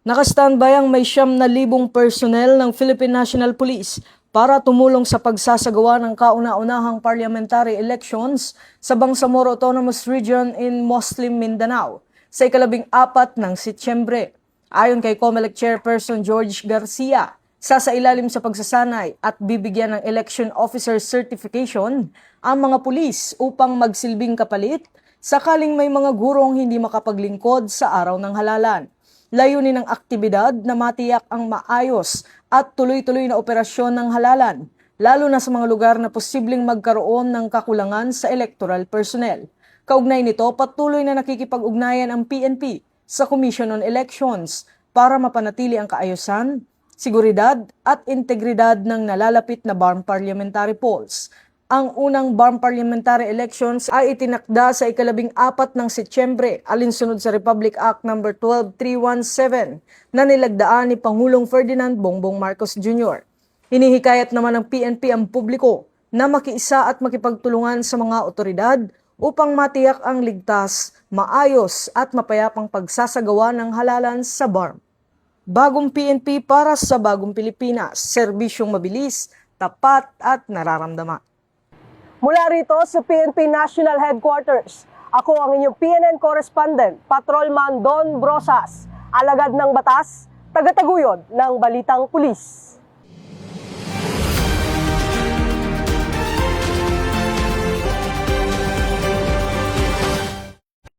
Naka-standby ang may 9,000 personnel ng Philippine National Police para tumulong sa pagsasagawa ng kauna-unahang parliamentary elections sa Bangsamoro Autonomous Region in Muslim Mindanao sa ika-14 ng Setyembre. Ayon kay COMELEC Chairperson George Garcia, sasailalim sa pagsasanay at bibigyan ng Election Officer Certification ang mga pulis upang magsilbing kapalit sakaling may mga gurong hindi makapaglingkod sa araw ng halalan. Layunin ng aktibidad na matiyak ang maayos at tuloy-tuloy na operasyon ng halalan, lalo na sa mga lugar na posibleng magkaroon ng kakulangan sa electoral personnel. Kaugnay nito, patuloy na nakikipag-ugnayan ang PNP sa Commission on Elections para mapanatili ang kaayusan, seguridad at integridad ng nalalapit na BARM parliamentary polls. Ang unang BARM parliamentary elections ay itinakda sa ika-14 ng Setyembre alinsunod sa Republic Act No. 12317 na nilagdaan ni Pangulong Ferdinand Bongbong Marcos Jr. Hinihikayat naman ng PNP ang publiko na makiisa at makipagtulungan sa mga otoridad upang matiyak ang ligtas, maayos at mapayapang pagsasagawa ng halalan sa BARM. Bagong PNP para sa bagong Pilipinas, serbisyong mabilis, tapat at nararamdaman. Mula rito sa PNP National Headquarters, ako ang inyong PNN correspondent, Patrolman Don Brosas, alagad ng batas, tagataguyod ng Balitang Pulis.